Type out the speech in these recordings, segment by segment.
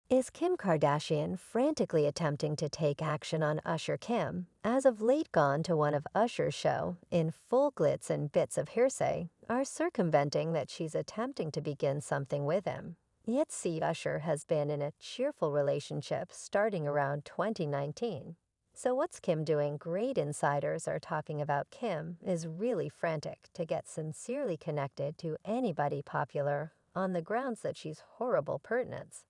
Is Kim Kardashian frantically attempting to take action on Usher? Kim, as of late gone to one of Usher's show, in full glitz and bits of hearsay, are circumventing that she's attempting to begin something with him. Yet see Usher has been in a cheerful relationship starting around 2019. So what's Kim doing? Great insiders are talking about Kim is really frantic to get sincerely connected to anybody popular on the grounds that she's horrible pertinence,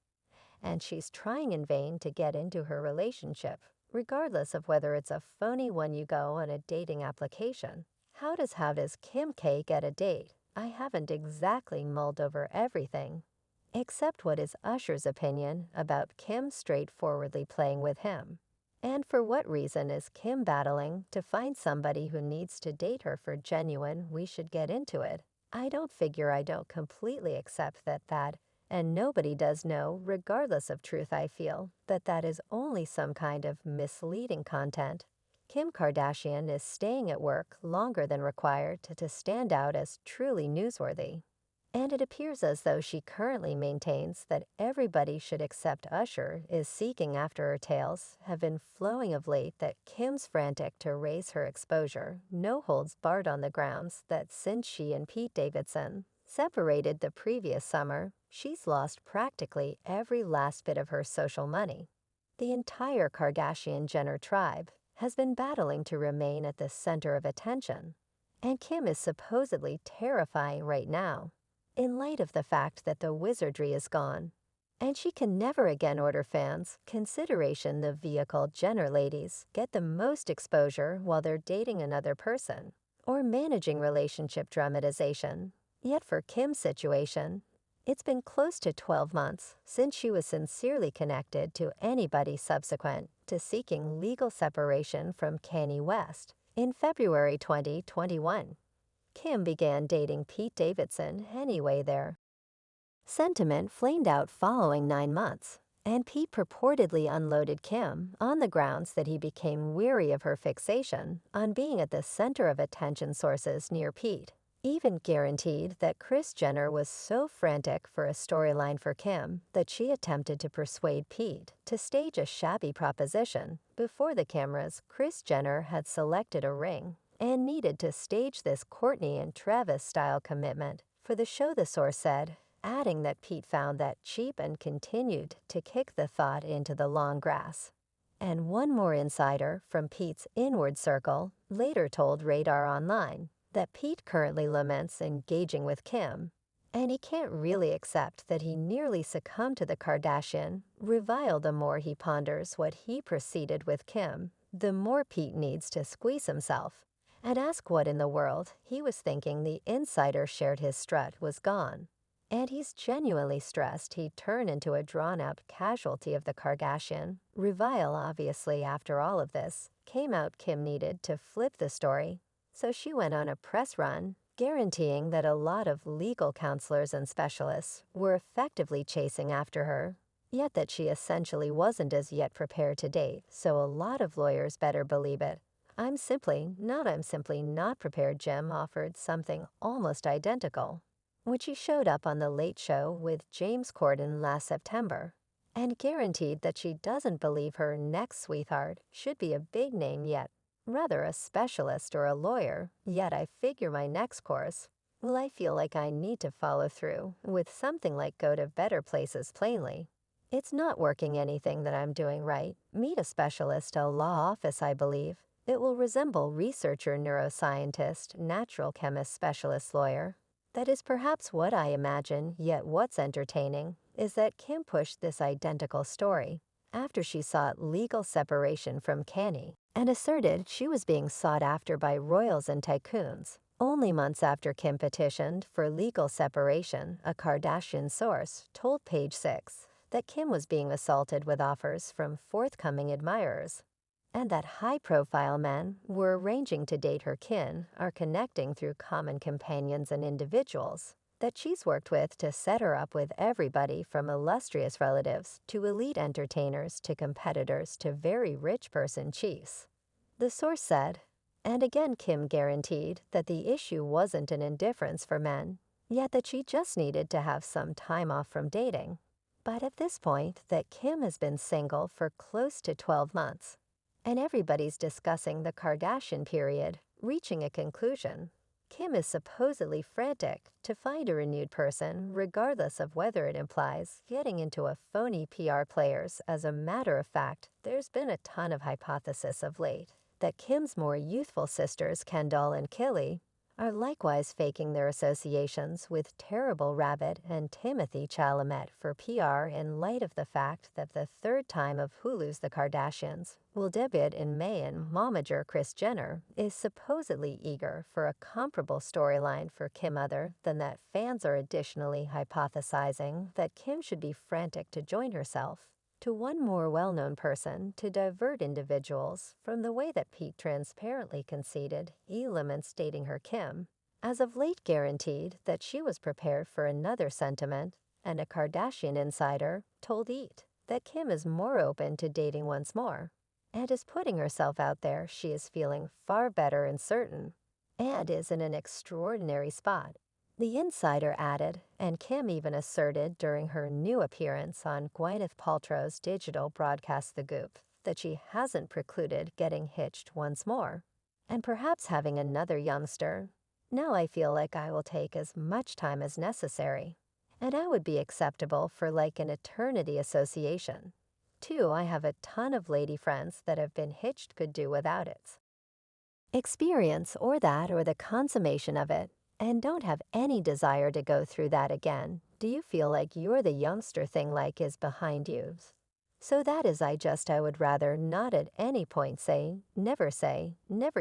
and she's trying in vain to get into her relationship, regardless of whether it's a phony one you go on a dating application. How does Kim K get a date? I haven't exactly mulled over everything. Except what is Usher's opinion about Kim straightforwardly playing with him? And for what reason is Kim battling to find somebody who needs to date her for genuine? We should get into it. I don't completely accept that, and nobody does know, regardless of truth. I feel that is only some kind of misleading content. Kim Kardashian is staying at work longer than required to stand out as truly newsworthy. And it appears as though she currently maintains that everybody should accept Usher is seeking after her. Tales have been flowing of late that Kim's frantic to raise her exposure, no holds barred, on the grounds that since she and Pete Davidson separated the previous summer, she's lost practically every last bit of her social money. The entire Kardashian-Jenner tribe has been battling to remain at the center of attention, and Kim is supposedly terrifying right now, in light of the fact that the wizardry is gone, and she can never again order fans consideration. The vehicle Jenner ladies get the most exposure while they're dating another person or managing relationship dramatization. Yet for Kim's situation, it's been close to 12 months since she was sincerely connected to anybody subsequent to seeking legal separation from Kanye West in February 2021. Kim began dating Pete Davidson anyway. Their sentiment flamed out following 9 months, and Pete purportedly unloaded Kim on the grounds that he became weary of her fixation on being at the center of attention. Sources near Pete even guaranteed that Kris Jenner was so frantic for a storyline for Kim that she attempted to persuade Pete to stage a shabby proposition before the cameras. Kris Jenner had selected a ring and needed to stage this Kourtney and Travis-style commitment for the show, the source said, adding that Pete found that cheap and continued to kick the thought into the long grass. And one more insider from Pete's inward circle later told Radar Online that Pete currently laments engaging with Kim, and he can't really accept that he nearly succumbed to the Kardashian revile. The more he ponders what he proceeded with Kim, the more Pete needs to squeeze himself and ask what in the world he was thinking. The insider shared his strut was gone, and he's genuinely stressed he'd turn into a drawn-out casualty of the Kardashian revile. Obviously, after all of this came out, Kim needed to flip the story, so she went on a press run, guaranteeing that a lot of legal counselors and specialists were effectively chasing after her, yet that she essentially wasn't as yet prepared to date, so a lot of lawyers better believe it. I'm simply not prepared. Jim offered something almost identical, when she showed up on The Late Show with James Corden last September, and guaranteed that she doesn't believe her next sweetheart should be a big name, yet rather a specialist or a lawyer. Yet I figure my next course, well, I feel like I need to follow through with something like go to better places. Plainly, it's not working. Anything that I'm doing right. Meet a specialist, a law office. I believe it will resemble researcher, neuroscientist, natural chemist, specialist, lawyer. That is perhaps what I imagine. Yet what's entertaining is that Kim pushed this identical story after she sought legal separation from Kanye and asserted she was being sought after by royals and tycoons. Only months after Kim petitioned for legal separation, a Kardashian source told Page Six that Kim was being assaulted with offers from forthcoming admirers, and that high-profile men were arranging to date her. Kin are connecting through common companions and individuals that she's worked with to set her up with everybody from illustrious relatives to elite entertainers to competitors to very rich person chiefs, the source said. And again, Kim guaranteed that the issue wasn't an indifference for men, yet that she just needed to have some time off from dating. but at this point that Kim has been single for close to 12 months. And everybody's discussing the Kardashian period, reaching a conclusion. Kim is supposedly frantic to find a renewed person, regardless of whether it implies getting into a phony PR players. As a matter of fact, there's been a ton of hypothesis of late that Kim's more youthful sisters, Kendall and Kylie, are likewise faking their associations with Terrible Rabbit and Timothy Chalamet for PR in light of the fact that the third time of Hulu's The Kardashians will debut in May, and momager Kris Jenner is supposedly eager for a comparable storyline for Kim. Other than that, fans are additionally hypothesizing that Kim should be frantic to join herself to one more well-known person to divert individuals from the way that Pete transparently conceded elements dating her Kim, as of late guaranteed that she was prepared for another sentiment, and a Kardashian insider told EAT that Kim is more open to dating once more, and is putting herself out there. She is feeling far better and certain, and is in an extraordinary spot. The insider added, and Kim even asserted during her new appearance on Gwyneth Paltrow's digital broadcast The Goop, that she hasn't precluded getting hitched once more, and perhaps having another youngster. Now I feel like I will take as much time as necessary, and I would be acceptable for like an eternity association. 2. I have a ton of lady friends that have been hitched, could do without its experience or the consummation of it, and don't have any desire to go through that again. Do you feel like you're the youngster thing like is behind you? So that is I would rather not at any point say never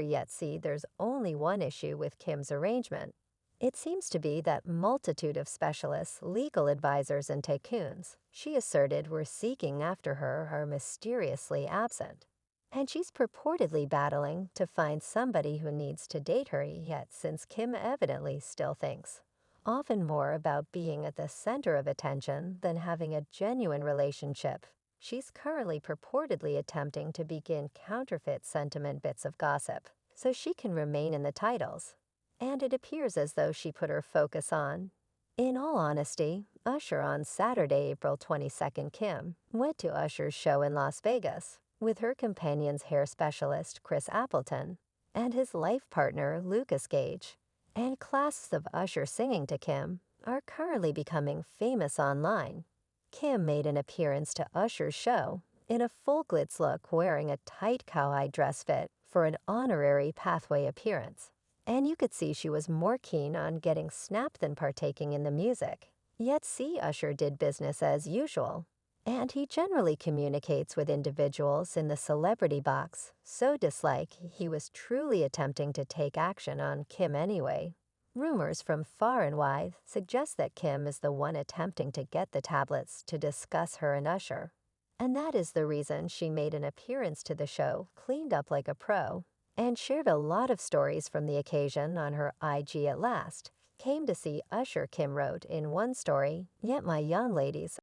yet. See, there's only one issue with Kim's arrangement. It seems to be that multitude of specialists, legal advisors, and tycoons she asserted were seeking after her are mysteriously absent, and she's purportedly battling to find somebody who needs to date her. Yet, since Kim evidently still thinks often more about being at the center of attention than having a genuine relationship, she's currently purportedly attempting to begin counterfeit sentiment bits of gossip so she can remain in the titles, and it appears as though she put her focus on. In all honesty, Usher on Saturday, April 22nd, Kim went to Usher's show in Las Vegas with her companion's hair specialist Chris Appleton and his life partner Lucas Gage, and clasps of Usher singing to Kim are currently becoming famous online. Kim made an appearance to Usher's show in a full glitz look, wearing a tight cowhide dress fit for an honorary pathway appearance, and you could see she was more keen on getting snapped than partaking in the music. Yet see, Usher did business as usual, and he generally communicates with individuals in the celebrity box, so dislike he was truly attempting to take action on Kim anyway. Rumors from far and wide suggest that Kim is the one attempting to get the tablets to discuss her and Usher, and that is the reason she made an appearance to the show cleaned up like a pro, and shared a lot of stories from the occasion on her IG. At last came to see Usher, Kim wrote in one story, "Yet my young ladies